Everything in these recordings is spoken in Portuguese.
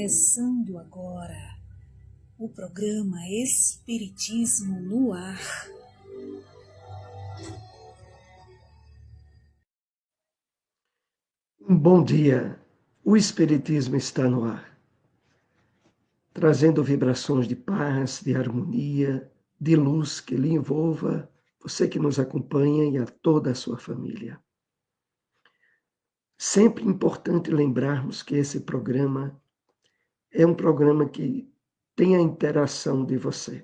Começando agora o programa Espiritismo no Ar. Bom dia, o Espiritismo está no ar, trazendo vibrações de paz, de harmonia, de luz que lhe envolva, você que nos acompanha e a toda a sua família. Sempre importante lembrarmos que esse programa é um programa que tem a interação de você,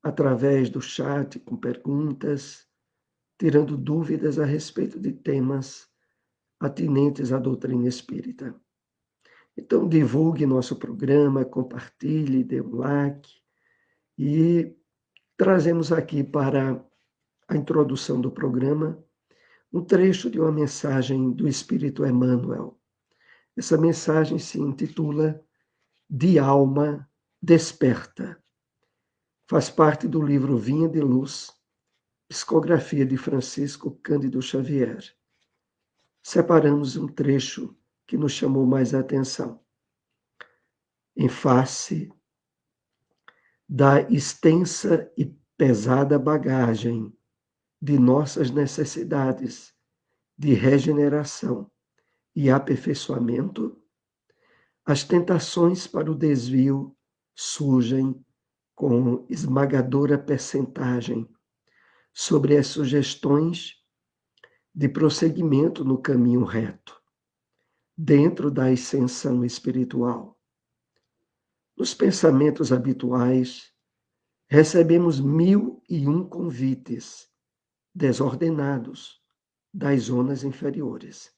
através do chat, com perguntas, tirando dúvidas a respeito de temas atinentes à doutrina espírita. Então, divulgue nosso programa, compartilhe, dê um like e trazemos aqui para a introdução do programa um trecho de uma mensagem do Espírito Emmanuel. Essa mensagem se intitula De Alma Desperta. Faz parte do livro Vinha de Luz, psicografia de Francisco Cândido Xavier. Separamos um trecho que nos chamou mais a atenção. Em face da extensa e pesada bagagem de nossas necessidades de regeneração e aperfeiçoamento, as tentações para o desvio surgem com esmagadora percentagem sobre as sugestões de prosseguimento no caminho reto, dentro da ascensão espiritual. Nos pensamentos habituais, recebemos 1001 convites desordenados das zonas inferiores.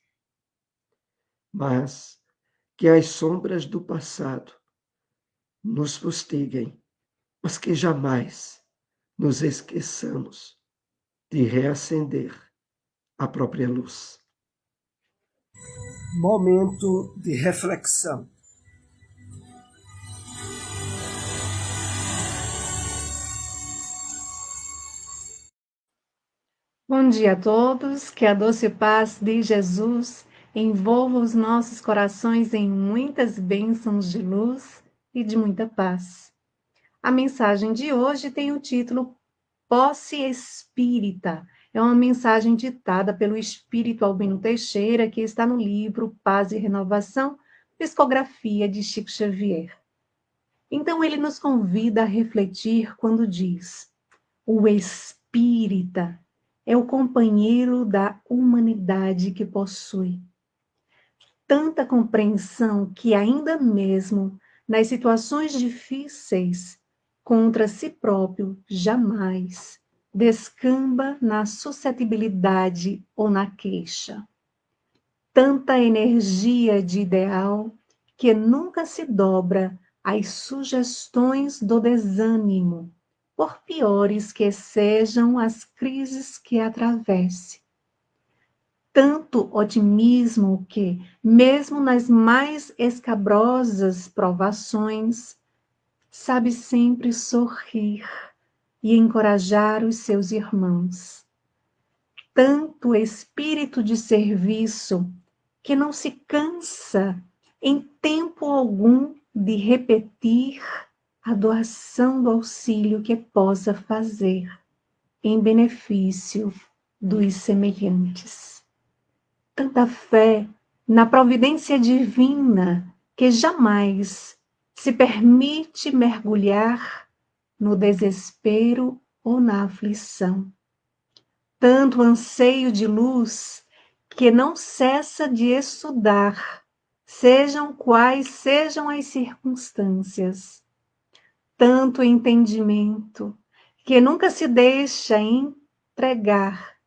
Mas que as sombras do passado nos fustiguem, mas que jamais nos esqueçamos de reacender a própria luz. Momento de reflexão. Bom dia a todos, que a doce paz de Jesus envolva os nossos corações em muitas bênçãos de luz e de muita paz. A mensagem de hoje tem o título Posse Espírita. É uma mensagem ditada pelo Espírito Albino Teixeira, que está no livro Paz e Renovação, psicografia de Chico Xavier. Então ele nos convida a refletir quando diz: o espírita é o companheiro da humanidade que possui tanta compreensão que ainda mesmo nas situações difíceis contra si próprio jamais descamba na suscetibilidade ou na queixa. Tanta energia de ideal que nunca se dobra às sugestões do desânimo, por piores que sejam as crises que atravesse. Tanto otimismo que, mesmo nas mais escabrosas provações, sabe sempre sorrir e encorajar os seus irmãos. Tanto espírito de serviço que não se cansa em tempo algum de repetir a doação do auxílio que possa fazer em benefício dos semelhantes. Tanta fé na providência divina que jamais se permite mergulhar no desespero ou na aflição. Tanto anseio de luz que não cessa de estudar, sejam quais sejam as circunstâncias. Tanto entendimento que nunca se deixa entregar,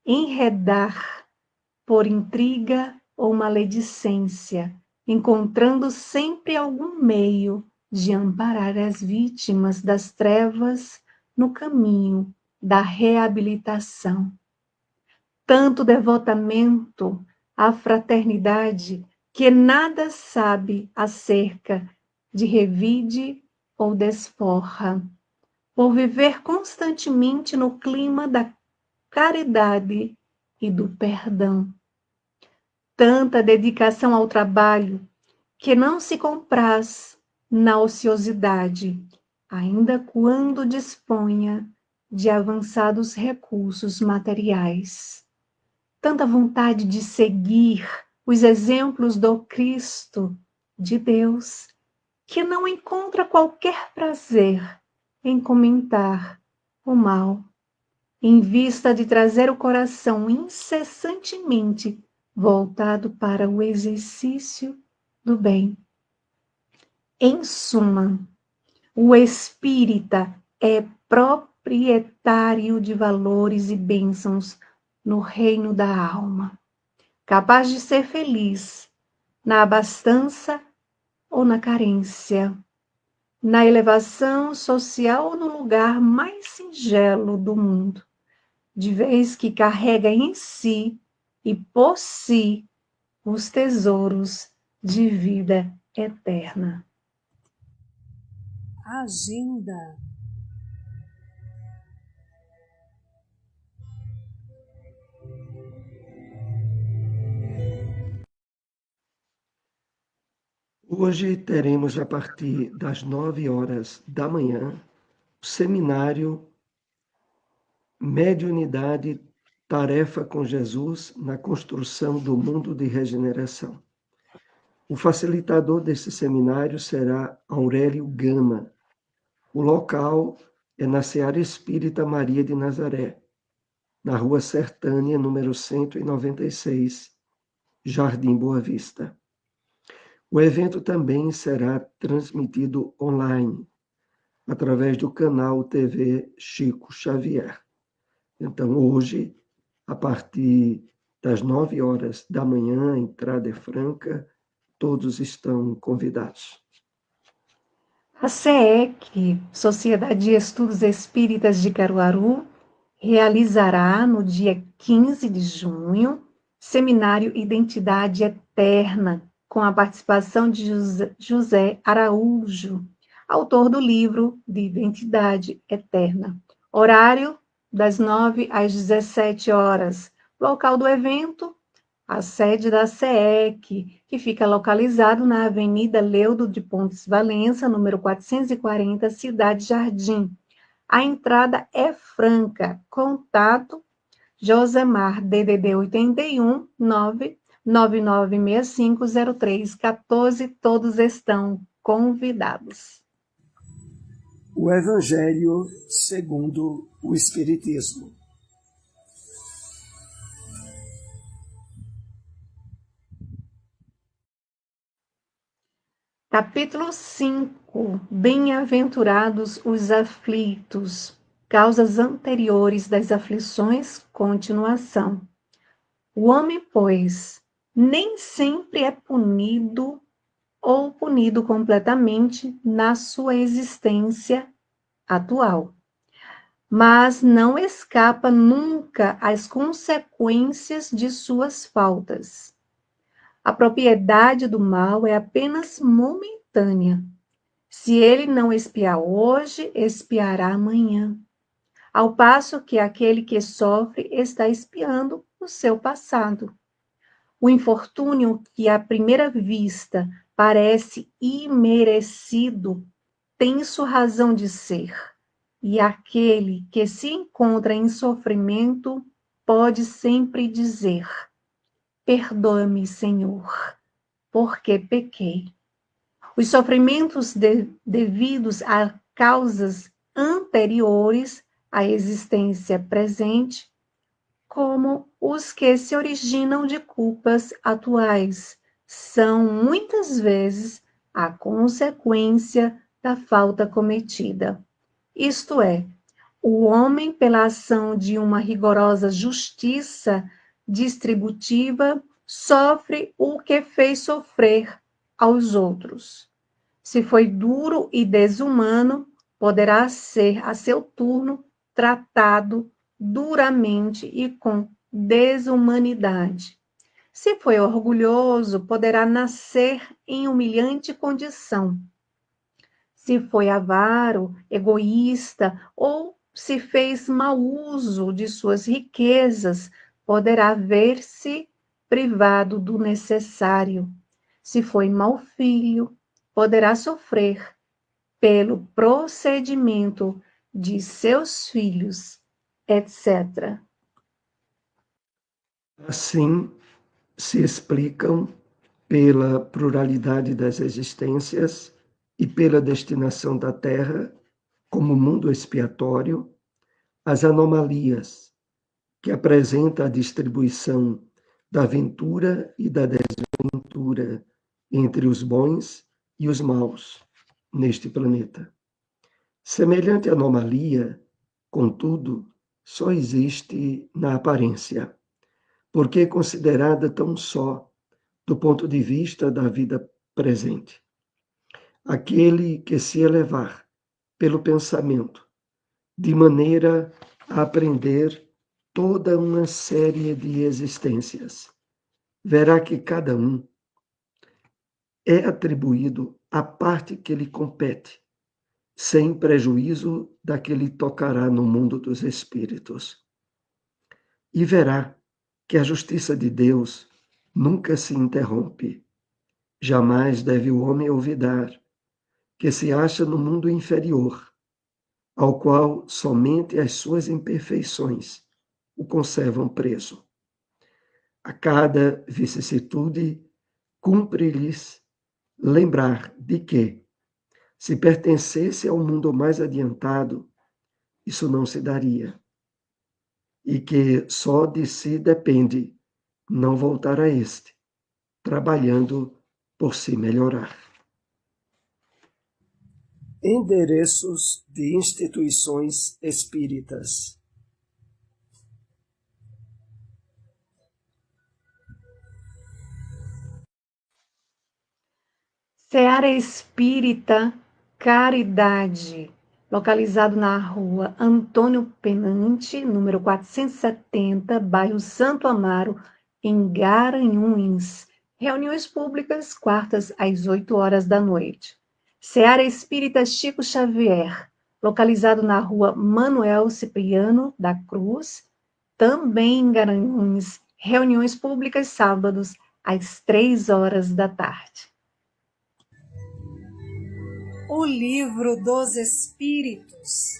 enredar por intriga ou maledicência, encontrando sempre algum meio de amparar as vítimas das trevas no caminho da reabilitação. Tanto devotamento à fraternidade que nada sabe acerca de revide ou desforra, por viver constantemente no clima da caridade e do perdão. Tanta dedicação ao trabalho que não se compraz na ociosidade, ainda quando disponha de avançados recursos materiais. Tanta vontade de seguir os exemplos do Cristo de Deus, que não encontra qualquer prazer em comentar o mal, em vista de trazer o coração incessantemente voltado para o exercício do bem. Em suma, o espírita é proprietário de valores e bênçãos no reino da alma, capaz de ser feliz na abastança ou na carência, na elevação social ou no lugar mais singelo do mundo, de vez que carrega em si e por si os tesouros de vida eterna. Agenda. Hoje teremos, a partir das 9 horas da manhã, o seminário Mediunidade, Tarefa com Jesus na Construção do Mundo de Regeneração. O facilitador desse seminário será Aurélio Gama. O local é na Seara Espírita Maria de Nazaré, na Rua Sertânia, número 196, Jardim Boa Vista. O evento também será transmitido online, através do canal TV Chico Xavier. Então, hoje, a partir das 9 horas da manhã, a entrada é franca, todos estão convidados. A SEEC, Sociedade de Estudos Espíritas de Caruaru, realizará no dia 15 de junho seminário Identidade Eterna, com a participação de José Araújo, autor do livro de Identidade Eterna. Horário das 9 às 17 horas. Local do evento, a sede da SEEC, que fica localizado na Avenida Leudo de Pontes Valença, número 440, Cidade Jardim. A entrada é franca. Contato Josemar, DDD 81 999650314. Todos estão convidados. O Evangelho segundo o Espiritismo. Capítulo 5. Bem-aventurados os aflitos. Causas anteriores das aflições, continuação. O homem, pois, nem sempre é punido ou punido completamente na sua existência atual, mas não escapa nunca às consequências de suas faltas. A propriedade do mal é apenas momentânea. Se ele não espiar hoje, espiará amanhã. Ao passo que aquele que sofre está espiando o seu passado. O infortúnio que à primeira vista parece imerecido tem sua razão de ser, e aquele que se encontra em sofrimento pode sempre dizer: perdoa-me, Senhor, porque pequei. Os sofrimentos devidos a causas anteriores à existência presente, como os que se originam de culpas atuais, são muitas vezes a consequência da falta cometida. Isto é, o homem, pela ação de uma rigorosa justiça distributiva, sofre o que fez sofrer aos outros. Se foi duro e desumano, poderá ser, a seu turno, tratado duramente e com desumanidade. Se foi orgulhoso, poderá nascer em humilhante condição. Se foi avaro, egoísta ou se fez mau uso de suas riquezas, poderá ver-se privado do necessário. se foi mau filho, poderá sofrer pelo procedimento de seus filhos, etc. Assim se explicam, pela pluralidade das existências e pela destinação da Terra como mundo expiatório, as anomalias que apresenta a distribuição da ventura e da desventura entre os bons e os maus neste planeta. Semelhante anomalia, contudo, só existe na aparência, porque é considerada tão só do ponto de vista da vida presente. Aquele que se elevar pelo pensamento, de maneira a aprender toda uma série de existências, verá que cada um é atribuído à parte que lhe compete, sem prejuízo da que lhe tocará no mundo dos espíritos. E verá que a justiça de Deus nunca se interrompe. Jamais deve o homem olvidar que se acha no mundo inferior, ao qual somente as suas imperfeições o conservam preso. A cada vicissitude, cumpre-lhes lembrar de que, se pertencesse ao mundo mais adiantado, isso não se daria, e que só de si depende não voltar a este, trabalhando por se melhorar. Endereços de instituições espíritas. Seara Espírita Caridade, localizado na rua Antônio Penante, número 470, bairro Santo Amaro, em Garanhuns. Reuniões públicas, quartas às 8 horas da noite. Seara Espírita Chico Xavier, localizado na rua Manuel Cipriano da Cruz, também em Garanhuns. Reuniões públicas, sábados, às 3 horas da tarde. O Livro dos Espíritos.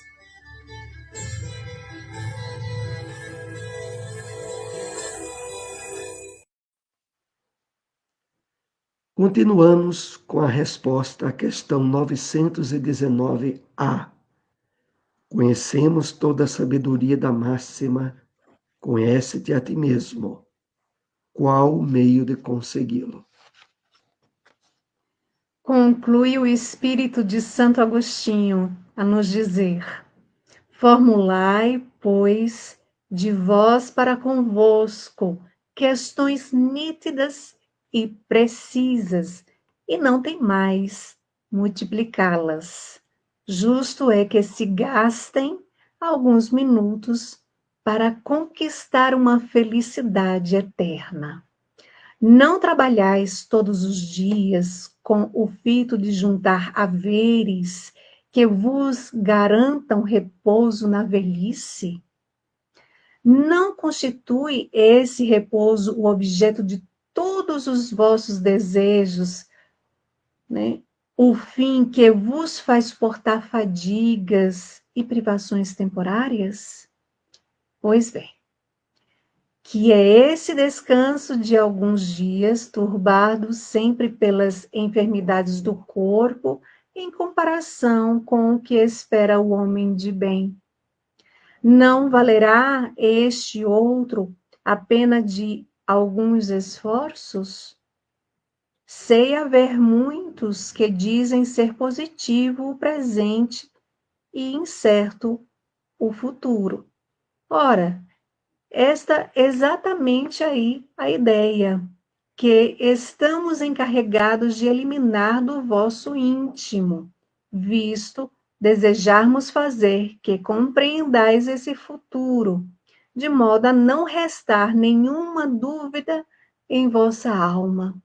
Continuamos com a resposta à questão 919A. Conhecemos toda a sabedoria da máxima, conhece-te a ti mesmo. Qual o meio de consegui-lo? Conclui o Espírito de Santo Agostinho a nos dizer: formulai, pois, de vós para convosco questões nítidas e precisas, e não tem mais multiplicá-las. Justo é que se gastem alguns minutos para conquistar uma felicidade eterna. Não trabalhais todos os dias com o fito de juntar haveres que vos garantam repouso na velhice? Não constitui esse repouso o objeto de todos os vossos desejos, né? O fim que vos faz suportar fadigas e privações temporárias? Pois bem, que é esse descanso de alguns dias, turbado sempre pelas enfermidades do corpo, em comparação com o que espera o homem de bem. Não valerá este outro a pena de alguns esforços? Sei haver muitos que dizem ser positivo o presente e incerto o futuro. Ora, esta exatamente aí a ideia, que estamos encarregados de eliminar do vosso íntimo, visto desejarmos fazer que compreendais esse futuro, de modo a não restar nenhuma dúvida em vossa alma.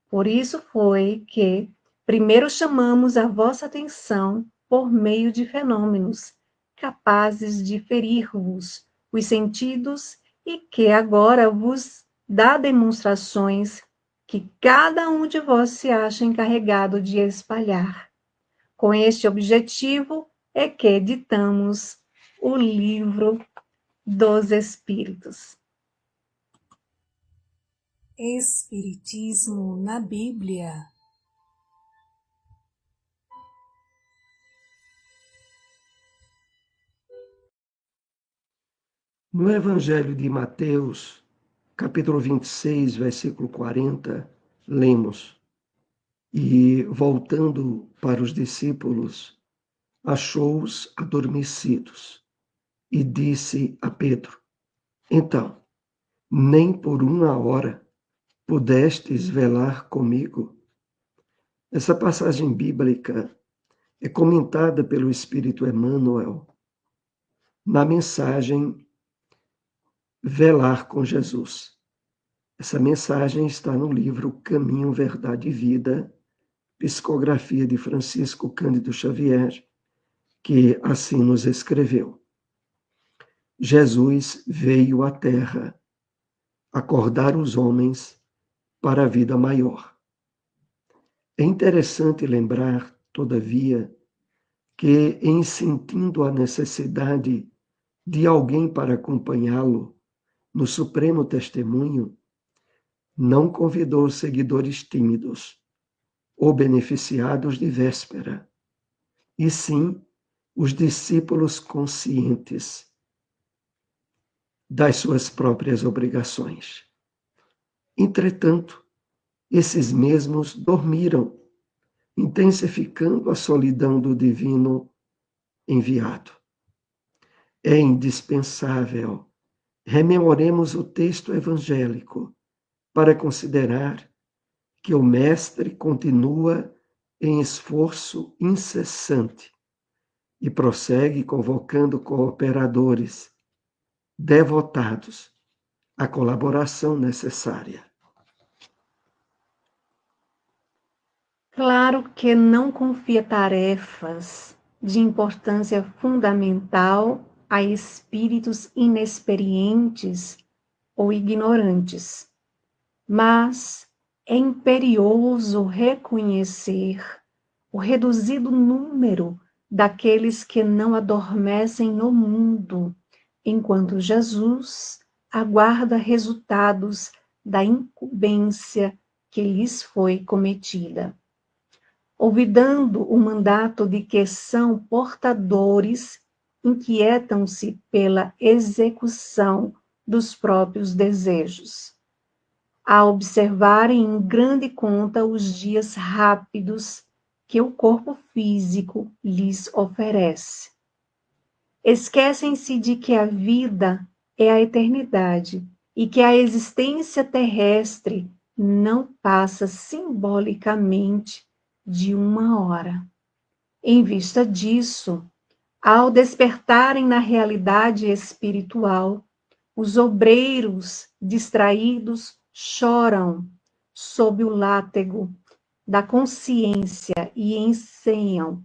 Por isso foi que primeiro chamamos a vossa atenção por meio de fenômenos capazes de ferir-vos os sentidos e que agora vos dá demonstrações que cada um de vós se acha encarregado de espalhar. Com este objetivo é que editamos o livro dos Espíritos. Espiritismo na Bíblia. No Evangelho de Mateus, capítulo 26, versículo 40, lemos: E, voltando para os discípulos, achou-os adormecidos e disse a Pedro: Então, nem por uma hora pudestes velar comigo? Essa passagem bíblica é comentada pelo Espírito Emmanuel na mensagem Velar com Jesus. Essa mensagem está no livro Caminho, Verdade e Vida, psicografia de Francisco Cândido Xavier, que assim nos escreveu. Jesus veio à Terra acordar os homens para a vida maior. É interessante lembrar, todavia, que, em sentindo a necessidade de alguém para acompanhá-lo no supremo testemunho, não convidou seguidores tímidos ou beneficiados de véspera, e sim os discípulos conscientes das suas próprias obrigações. Entretanto, esses mesmos dormiram, intensificando a solidão do divino enviado. É indispensável rememoremos o texto evangélico para considerar que o Mestre continua em esforço incessante e prossegue convocando cooperadores devotados à colaboração necessária. Claro que não confia tarefas de importância fundamental a espíritos inexperientes ou ignorantes, mas é imperioso reconhecer o reduzido número daqueles que não adormecem no mundo, enquanto Jesus aguarda resultados da incumbência que lhes foi cometida. Olvidando o mandato de que são portadores, inquietam-se pela execução dos próprios desejos, a observarem em grande conta os dias rápidos que o corpo físico lhes oferece. Esquecem-se de que a vida é a eternidade e que a existência terrestre não passa simbolicamente de uma hora. Em vista disso, ao despertarem na realidade espiritual, os obreiros distraídos choram sob o látego da consciência e enseiam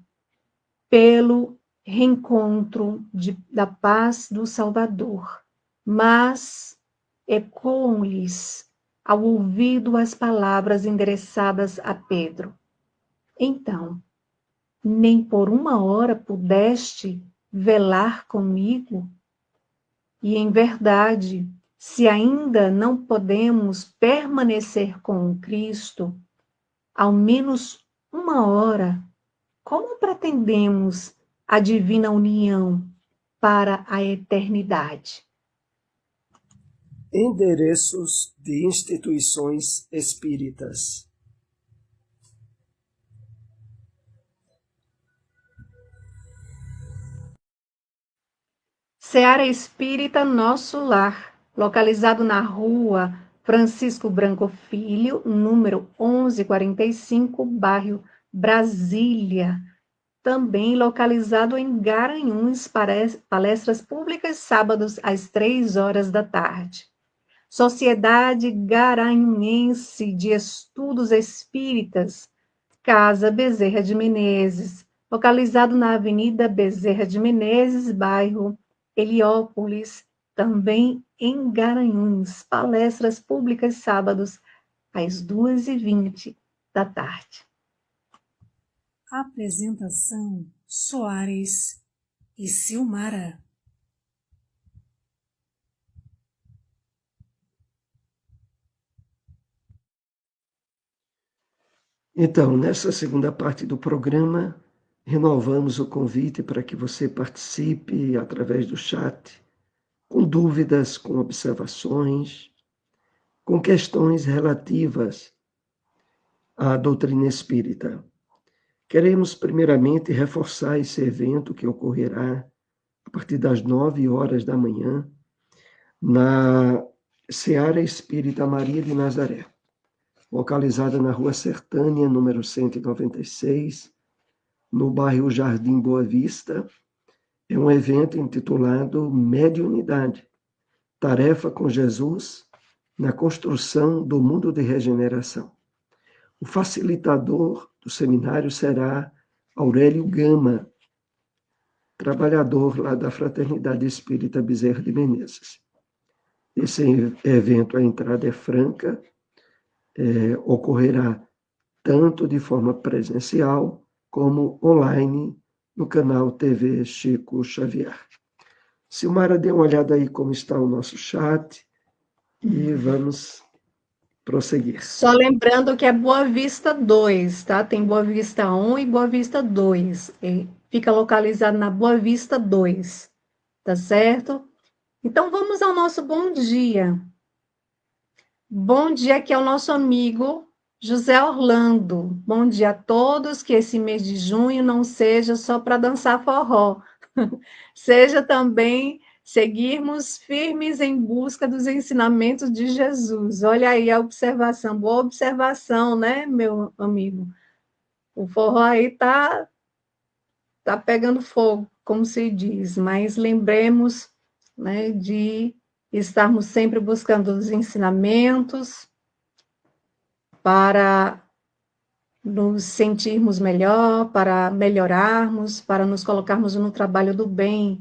pelo reencontro da paz do Salvador, mas ecoam-lhes ao ouvido as palavras endereçadas a Pedro. Então, nem por uma hora pudeste velar comigo? E, em verdade, se ainda não podemos permanecer com Cristo, ao menos uma hora, como pretendemos a divina união para a eternidade? Endereços de instituições espíritas. Seara Espírita Nosso Lar, localizado na rua Francisco Branco Filho, número 1145, bairro Brasília. Também localizado em Garanhuns, palestras públicas sábados às 3 horas da tarde. Sociedade Garanhuense de Estudos Espíritas, Casa Bezerra de Menezes, localizado na Avenida Bezerra de Menezes, bairro Heliópolis, também em Garanhuns, palestras públicas sábados às 2h20 da tarde. Apresentação: Soares e Silmara. Então, nessa segunda parte do programa, renovamos o convite para que você participe através do chat, com dúvidas, com observações, com questões relativas à doutrina espírita. Queremos, primeiramente, reforçar esse evento que ocorrerá a partir das 9h da manhã, na Seara Espírita Maria de Nazaré, localizada na Rua Sertânia, número 196, no bairro Jardim Boa Vista. É um evento intitulado Mediunidade, Tarefa com Jesus na Construção do Mundo de Regeneração. O facilitador do seminário será Aurélio Gama, trabalhador lá da Fraternidade Espírita Bezerra de Menezes. Esse evento, a entrada é franca, ocorrerá tanto de forma presencial como online no canal TV Chico Xavier. Silmara, dê uma olhada aí como está o nosso chat e vamos prosseguir. Só lembrando que é Boa Vista 2, tá? Tem Boa Vista 1 e Boa Vista 2. E fica localizado na Boa Vista 2, tá certo? Então, vamos ao nosso bom dia. Bom dia aqui ao nosso amigo José Orlando. Bom dia a todos, que esse mês de junho não seja só para dançar forró, seja também seguirmos firmes em busca dos ensinamentos de Jesus. Olha aí a observação, boa observação, né, meu amigo? O forró aí tá pegando fogo, como se diz, mas lembremos, né, de estarmos sempre buscando os ensinamentos para nos sentirmos melhor, para melhorarmos, para nos colocarmos no trabalho do bem.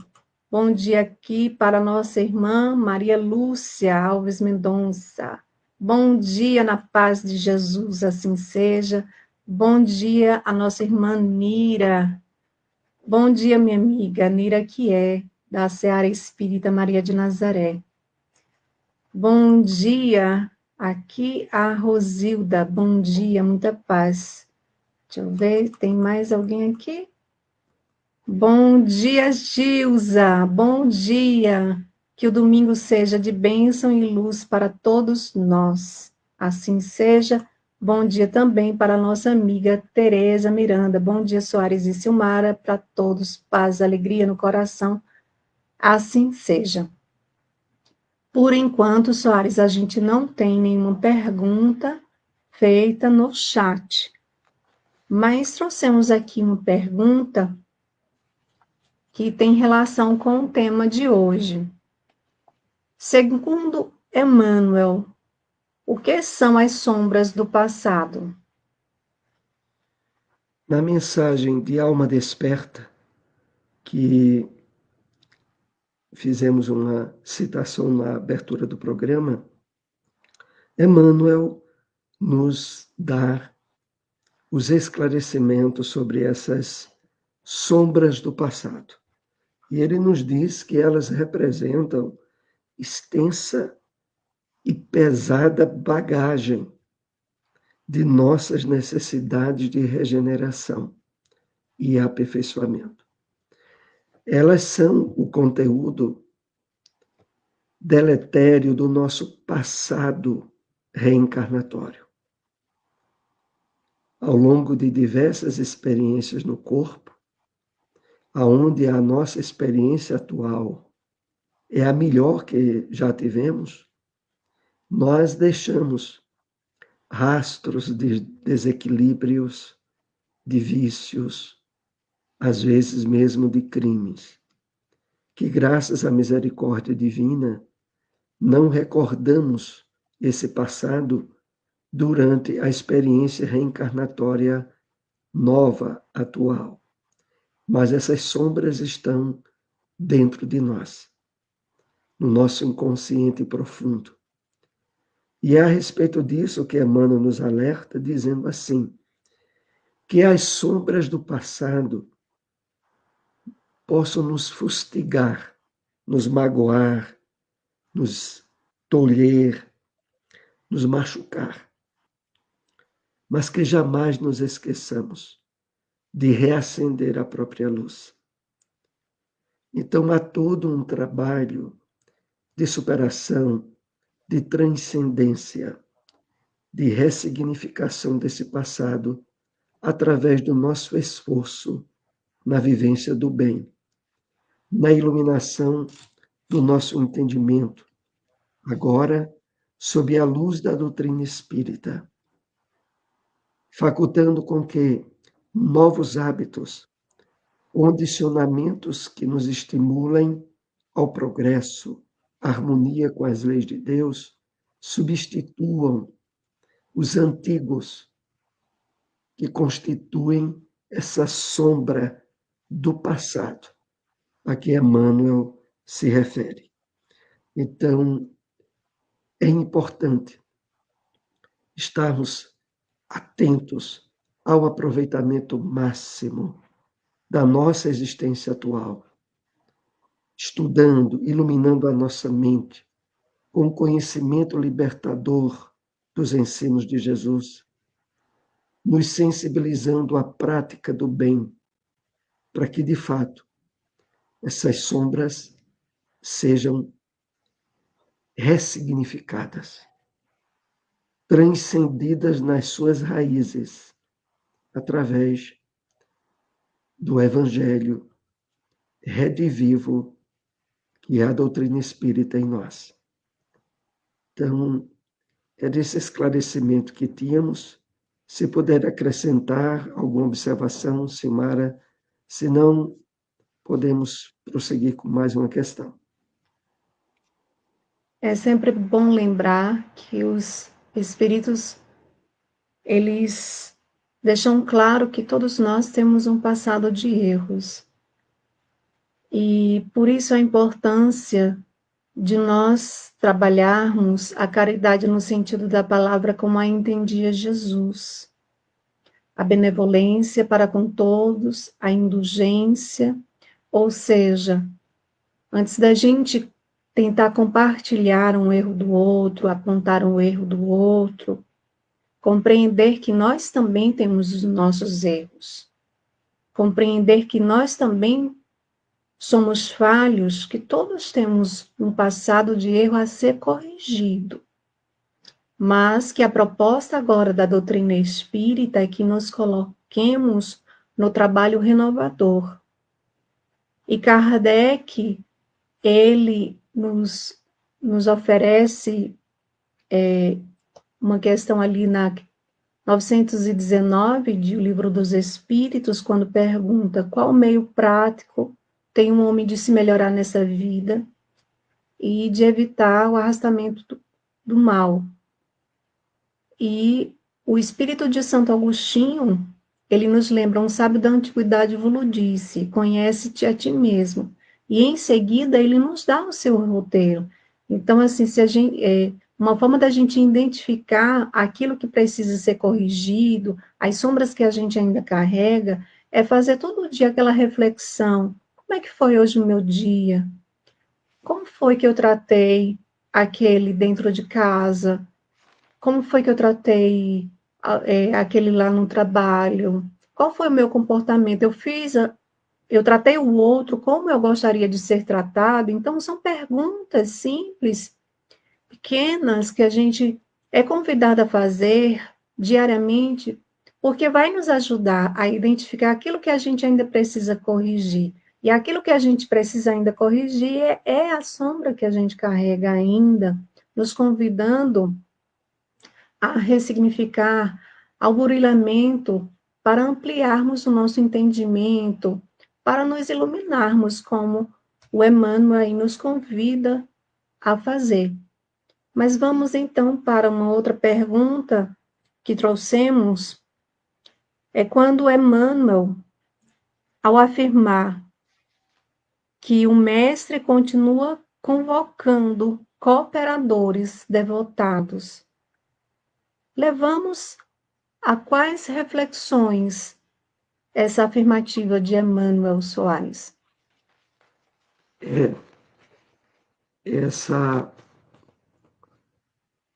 Bom dia aqui para nossa irmã Maria Lúcia Alves Mendonça. Bom dia na paz de Jesus, assim seja. Bom dia a nossa irmã Nira. Bom dia, minha amiga Nira, que é da Seara Espírita Maria de Nazaré. Bom dia aqui a Rosilda. Bom dia, muita paz. Deixa eu ver, tem mais alguém aqui? Bom dia, Gilza. Bom dia. Que o domingo seja de bênção e luz para todos nós. Assim seja. Bom dia também para a nossa amiga Tereza Miranda. Bom dia, Soares e Silmara, para todos. Paz, alegria no coração. Assim seja. Por enquanto, Soares, a gente não tem nenhuma pergunta feita no chat. Mas trouxemos aqui uma pergunta que tem relação com o tema de hoje. Segundo Emmanuel, o que são as sombras do passado? Na mensagem de Alma Desperta, que fizemos uma citação na abertura do programa, Emmanuel nos dá os esclarecimentos sobre essas sombras do passado. E ele nos diz que elas representam extensa e pesada bagagem de nossas necessidades de regeneração e aperfeiçoamento. Elas são o conteúdo deletério do nosso passado reencarnatório. Ao longo de diversas experiências no corpo, aonde a nossa experiência atual é a melhor que já tivemos, nós deixamos rastros de desequilíbrios, de vícios, às vezes mesmo de crimes, que graças à misericórdia divina não recordamos esse passado durante a experiência reencarnatória nova, atual. Mas essas sombras estão dentro de nós, no nosso inconsciente profundo. E é a respeito disso que Emmanuel nos alerta, dizendo assim, que as sombras do passado possam nos fustigar, nos magoar, nos tolher, nos machucar, mas que jamais nos esqueçamos de reacender a própria luz. Então há todo um trabalho de superação, de transcendência, de ressignificação desse passado através do nosso esforço na vivência do bem, na iluminação do nosso entendimento, agora sob a luz da doutrina espírita, facultando com que novos hábitos, condicionamentos que nos estimulem ao progresso, harmonia com as leis de Deus, substituam os antigos que constituem essa sombra do passado a que Emmanuel se refere. Então, é importante estarmos atentos ao aproveitamento máximo da nossa existência atual, estudando, iluminando a nossa mente com o conhecimento libertador dos ensinos de Jesus, nos sensibilizando à prática do bem, para que, de fato, essas sombras sejam ressignificadas, transcendidas nas suas raízes, através do Evangelho redivivo, que é a doutrina espírita em nós. Então, é desse esclarecimento que tínhamos. Se puder acrescentar alguma observação, Silmara, se não, podemos prosseguir com mais uma questão. É sempre bom lembrar que os espíritos, eles deixam claro que todos nós temos um passado de erros. E por isso a importância de nós trabalharmos a caridade no sentido da palavra como a entendia Jesus. A benevolência para com todos, a indulgência, ou seja, antes da gente tentar compartilhar um erro do outro, apontar um erro do outro, compreender que nós também temos os nossos erros, compreender que nós também somos falhos, que todos temos um passado de erro a ser corrigido, mas que a proposta agora da doutrina espírita é que nos coloquemos no trabalho renovador. E Kardec, ele nos oferece uma questão ali na 919 de O Livro dos Espíritos, quando pergunta qual meio prático tem um homem de se melhorar nessa vida e de evitar o arrastamento do mal. E o Espírito de Santo Agostinho, ele nos lembra, um sábio da antiguidade vos disse, conhece-te a ti mesmo. E em seguida ele nos dá o seu roteiro. Então, assim, se a gente, uma forma da gente identificar aquilo que precisa ser corrigido, as sombras que a gente ainda carrega, é fazer todo dia aquela reflexão. Como é que foi hoje o meu dia? Como foi que eu tratei aquele dentro de casa? Como foi que eu tratei aquele lá no trabalho? Qual foi o meu comportamento? Eu tratei o outro como eu gostaria de ser tratado? Então, são perguntas simples, pequenas, que a gente é convidado a fazer diariamente, porque vai nos ajudar a identificar aquilo que a gente ainda precisa corrigir. E aquilo que a gente precisa ainda corrigir é a sombra que a gente carrega ainda, nos convidando a ressignificar, ao burilamento, para ampliarmos o nosso entendimento, para nos iluminarmos, como o Emmanuel aí nos convida a fazer. Mas vamos então para uma outra pergunta que trouxemos, é quando Emmanuel, ao afirmar que o mestre continua convocando cooperadores devotados levamos a quais reflexões essa afirmativa de Emanuel Soares? Essa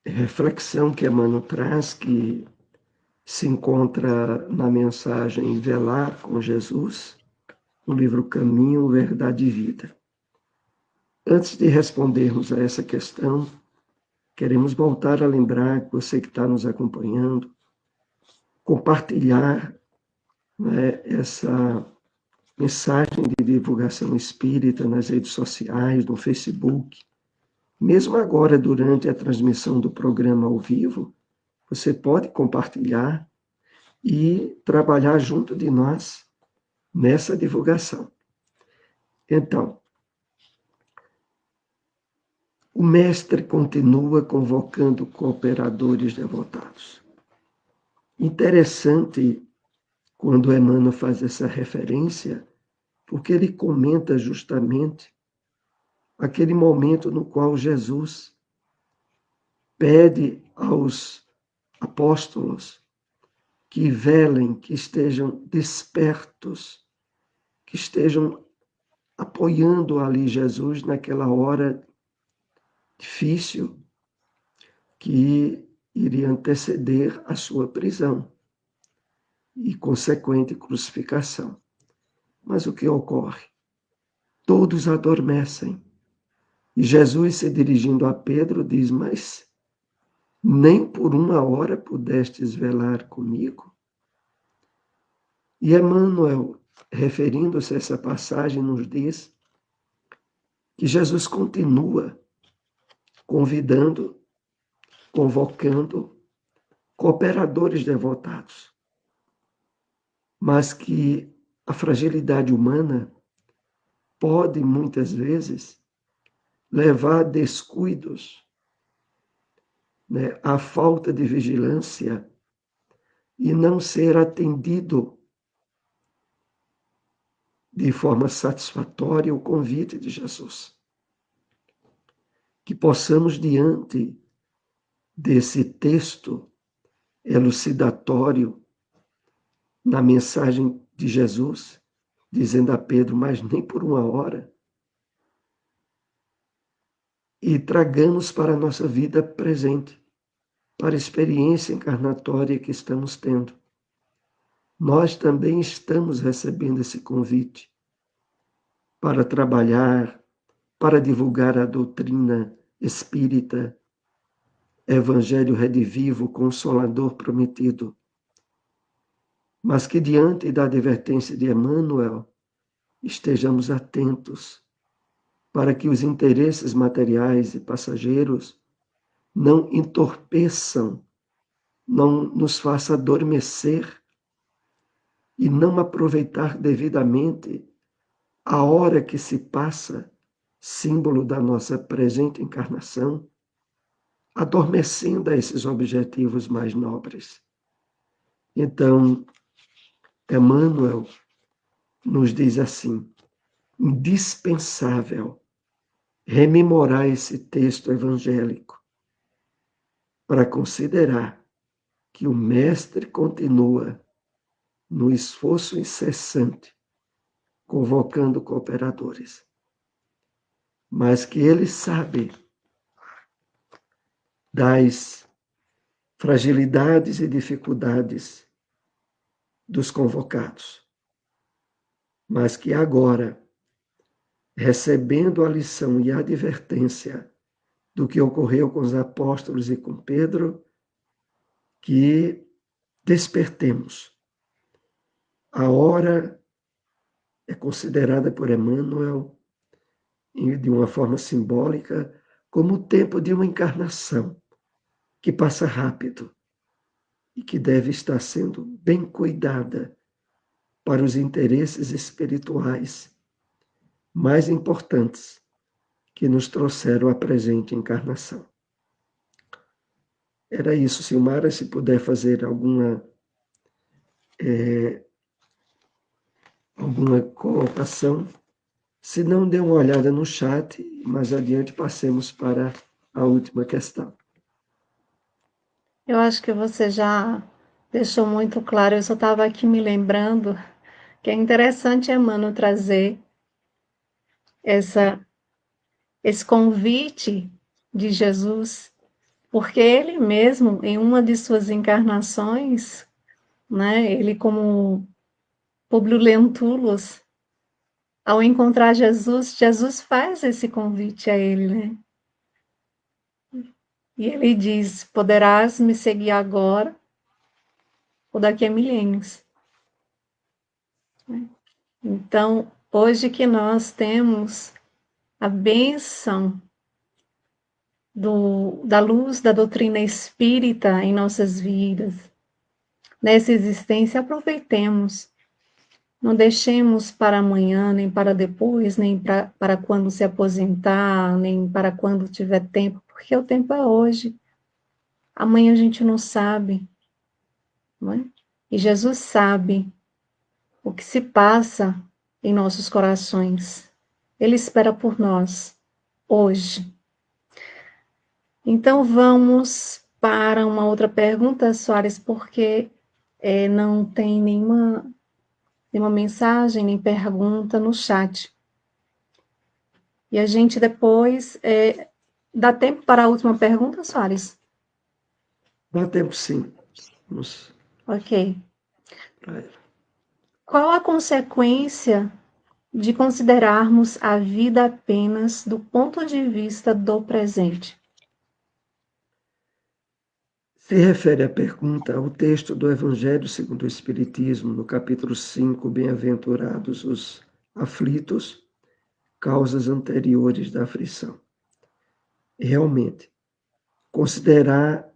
reflexão que Emmanuel traz, que se encontra na mensagem Velar com Jesus, no livro Caminho, Verdade e Vida. Antes de respondermos a essa questão, queremos voltar a lembrar que você que está nos acompanhando, compartilhar, né, essa mensagem de divulgação espírita nas redes sociais, no Facebook. Mesmo agora, durante a transmissão do programa ao vivo, você pode compartilhar e trabalhar junto de nós nessa divulgação. Então, o mestre continua convocando cooperadores devotados. Interessante quando Emmanuel faz essa referência, porque ele comenta justamente aquele momento no qual Jesus pede aos apóstolos que velem, que estejam despertos, que estejam apoiando ali Jesus naquela hora difícil que iria anteceder a sua prisão e consequente crucificação. Mas o que ocorre? Todos adormecem. E Jesus, se dirigindo a Pedro, diz: mas nem por uma hora pudestes velar comigo? E Emmanuel, referindo-se a essa passagem, nos diz que Jesus continua convidando, convocando cooperadores devotados, mas que a fragilidade humana pode, muitas vezes, levar a descuidos, né, a falta de vigilância e não ser atendido de forma satisfatória o convite de Jesus. Que possamos, diante desse texto elucidatório na mensagem de Jesus, dizendo a Pedro: mas nem por uma hora, e tragamos para a nossa vida presente, para a experiência encarnatória que estamos tendo. Nós também estamos recebendo esse convite para trabalhar, para divulgar a doutrina espírita, Evangelho redivivo, consolador prometido. Mas que, diante da advertência de Emmanuel, estejamos atentos para que os interesses materiais e passageiros não entorpeçam, não nos faça adormecer e não aproveitar devidamente a hora que se passa, símbolo da nossa presente encarnação, adormecendo a esses objetivos mais nobres. Então, Emmanuel nos diz assim: indispensável rememorar esse texto evangélico para considerar que o Mestre continua no esforço incessante, convocando cooperadores, mas que ele sabe das fragilidades e dificuldades dos convocados, mas que agora, recebendo a lição e a advertência do que ocorreu com os apóstolos e com Pedro, que despertemos. A hora é considerada por Emmanuel, de uma forma simbólica, como o tempo de uma encarnação, que passa rápido e que deve estar sendo bem cuidada para os interesses espirituais mais importantes que nos trouxeram à presente encarnação. Era isso, Silmara, se puder fazer alguma colocação. Se não, dê uma olhada no chat, mais adiante passemos para a última questão. Eu acho que você já deixou muito claro, eu só estava aqui me lembrando que é interessante Emmanuel trazer essa, esse convite de Jesus, porque ele mesmo, em uma de suas encarnações, né, ele como Públio Lentulus, ao encontrar Jesus, Jesus faz esse convite a ele, né? E ele diz: poderás me seguir agora ou daqui a milênios. Então, hoje que nós temos a bênção da luz da doutrina espírita em nossas vidas, nessa existência, aproveitemos. Não deixemos para amanhã, nem para depois, nem para quando se aposentar, nem para quando tiver tempo, porque o tempo é hoje. Amanhã a gente não sabe, não é? E Jesus sabe o que se passa em nossos corações. Ele espera por nós, hoje. Então, vamos para uma outra pergunta, Soares, porque não tem nenhuma mensagem, nem pergunta no chat. E a gente depois... dá tempo para a última pergunta, Soares? Dá tempo, sim. Vamos Ok. para ela. Qual a consequência de considerarmos a vida apenas do ponto de vista do presente? Se refere a pergunta ao texto do Evangelho segundo o Espiritismo, no capítulo 5, Bem-aventurados os aflitos, causas anteriores da aflição. Realmente, considerar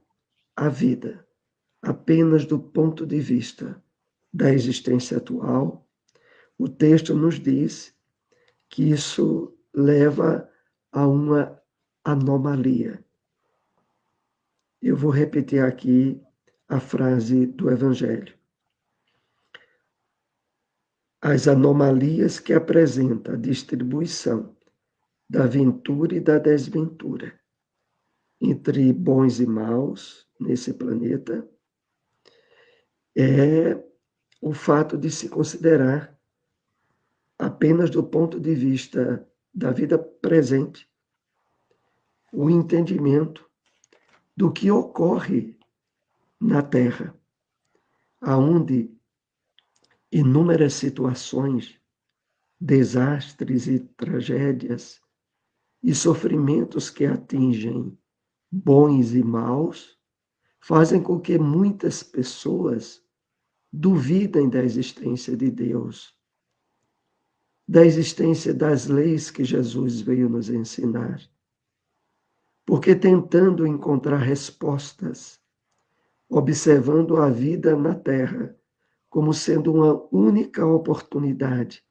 a vida apenas do ponto de vista da existência atual, o texto nos diz que isso leva a uma anomalia. Eu vou repetir aqui a frase do Evangelho. As anomalias que apresenta a distribuição da ventura e da desventura entre bons e maus nesse planeta é o fato de se considerar apenas do ponto de vista da vida presente o entendimento do que ocorre na Terra, aonde inúmeras situações, desastres e tragédias e sofrimentos que atingem bons e maus fazem com que muitas pessoas duvidem da existência de Deus, da existência das leis que Jesus veio nos ensinar. Porque tentando encontrar respostas, observando a vida na Terra como sendo uma única oportunidade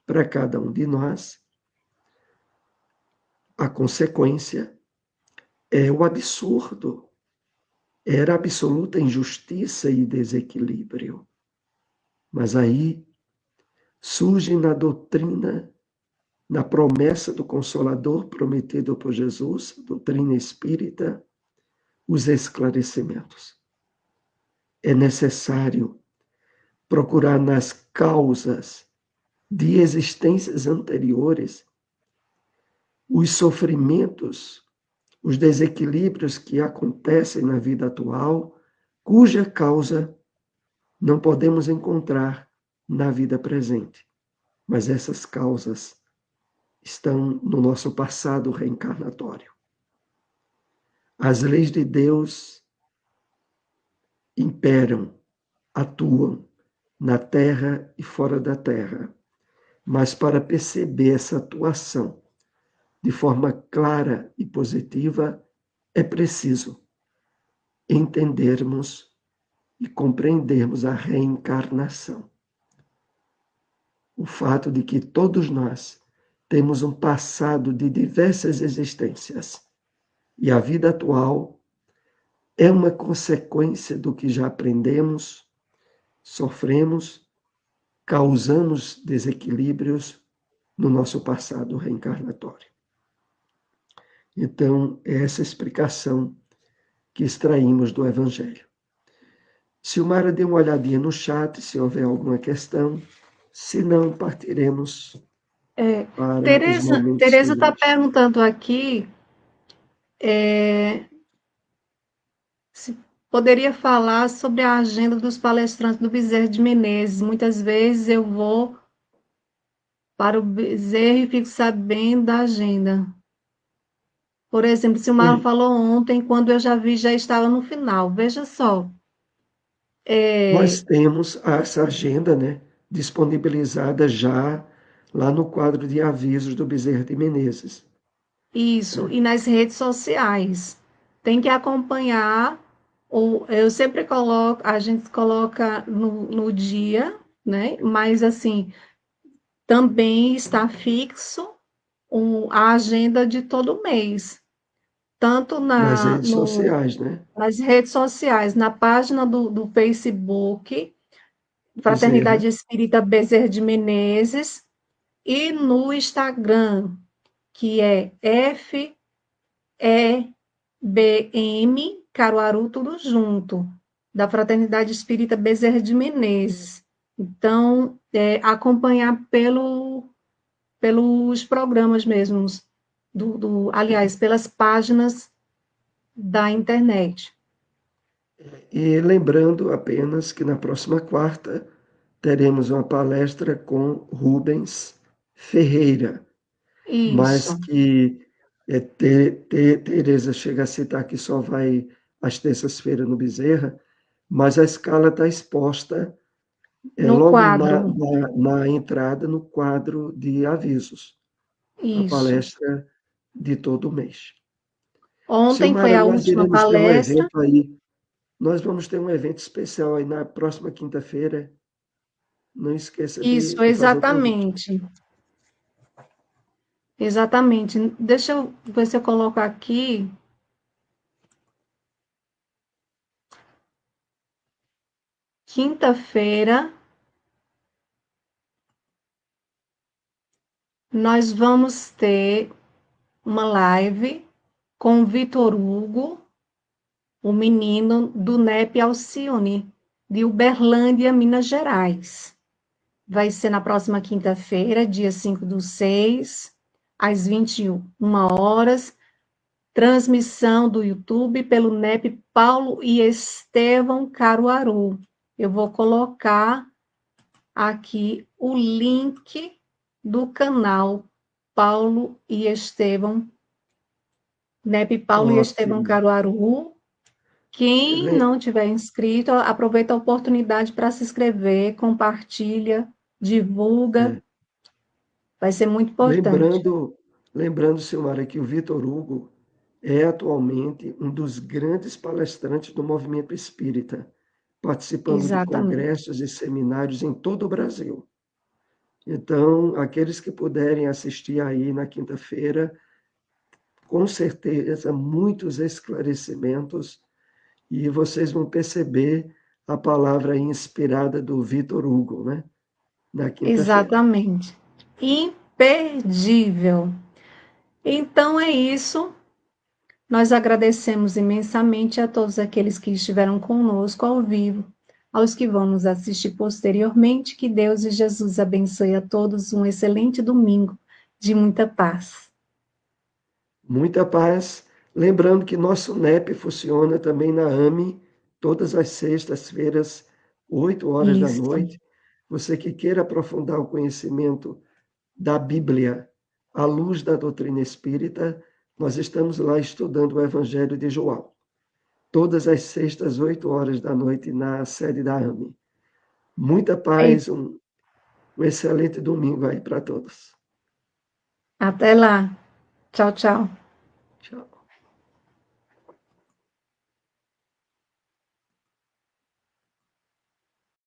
para cada um de nós, a consequência é o absurdo, era absoluta injustiça e desequilíbrio. Mas aí surge na doutrina, na promessa do Consolador prometido por Jesus, doutrina espírita, os esclarecimentos. É necessário procurar nas causas de existências anteriores os sofrimentos, os desequilíbrios que acontecem na vida atual, cuja causa não podemos encontrar na vida presente. Mas essas causas estão no nosso passado reencarnatório. As leis de Deus imperam, atuam na terra e fora da terra. Mas para perceber essa atuação de forma clara e positiva, é preciso entendermos e compreendermos a reencarnação. O fato de que todos nós temos um passado de diversas existências e a vida atual é uma consequência do que já aprendemos, sofremos, causamos desequilíbrios no nosso passado reencarnatório. Então, é essa explicação que extraímos do Evangelho. Silmara, dê uma olhadinha no chat, se houver alguma questão. Se não, partiremos para os momentos Tereza está finais. perguntando aqui se poderia falar sobre a agenda dos palestrantes do Bezerra de Menezes. Muitas vezes eu vou para o Bezerra e fico sabendo da agenda. Por exemplo, se o Marlon falou ontem, quando eu já vi, já estava no final. Veja só. Nós temos essa agenda, né, disponibilizada já lá no quadro de avisos do Bezerra de Menezes. Isso, e nas redes sociais. Tem que acompanhar. Eu sempre coloco, a gente coloca no dia, né? Mas assim, também está fixo a agenda de todo mês, tanto Nas redes sociais, né? nas redes sociais, na página do Facebook, Bezerra. Fraternidade Espírita Bezerra de Menezes, e no Instagram, que é FEBM Caruaru, tudo junto, da Fraternidade Espírita Bezerra de Menezes. Então, acompanhar pelos programas mesmos, aliás, pelas páginas da internet. E lembrando apenas que na próxima quarta teremos uma palestra com Rubens Ferreira, mas Isso, que Tereza chega a citar que só vai às terças-feiras no Bezerra, mas a escala está exposta no logo quadro, na entrada, no quadro de avisos, a isso. palestra de todo mês. Ontem foi Silmara, a nós última iremos ter um palestra. evento aí, nós vamos ter um evento especial aí na próxima quinta-feira. Não esqueça Isso, de fazer o convite. exatamente. Exatamente. Deixa eu ver se eu coloco aqui. Quinta-feira, nós vamos ter uma live com o Vitor Hugo, o menino do NEP Alcione, de Uberlândia, Minas Gerais. Vai ser na próxima quinta-feira, dia 5/6, às 21 horas. Transmissão do YouTube pelo NEP Paulo e Estevão Caruaru. Eu vou colocar aqui o link do canal Paulo e Estevão, NEP Paulo e Estevão Ótimo. Caruaru. Quem não tiver inscrito, aproveita a oportunidade para se inscrever, compartilha, divulga, É. vai ser muito importante. Lembrando, Silmara, que o Vitor Hugo é atualmente um dos grandes palestrantes do movimento espírita, participando de Exatamente. congressos e seminários em todo o Brasil. Então, aqueles que puderem assistir aí na quinta-feira, com certeza, muitos esclarecimentos, e vocês vão perceber a palavra inspirada do Vitor Hugo, né? Na quinta-feira. Exatamente. Imperdível. Então é isso. Nós agradecemos imensamente a todos aqueles que estiveram conosco ao vivo, aos que vão nos assistir posteriormente. Que Deus e Jesus abençoe a todos um excelente domingo de muita paz. Muita paz. Lembrando que nosso NEP funciona também na AME, todas as sextas-feiras, 8 horas da Isso, noite. Você que queira aprofundar o conhecimento da Bíblia à luz da doutrina espírita, nós estamos lá estudando o Evangelho de João. Todas as sextas, 8 horas da noite, na sede da AME. Muita paz, um excelente domingo aí para todos. até lá. Tchau, tchau. Tchau.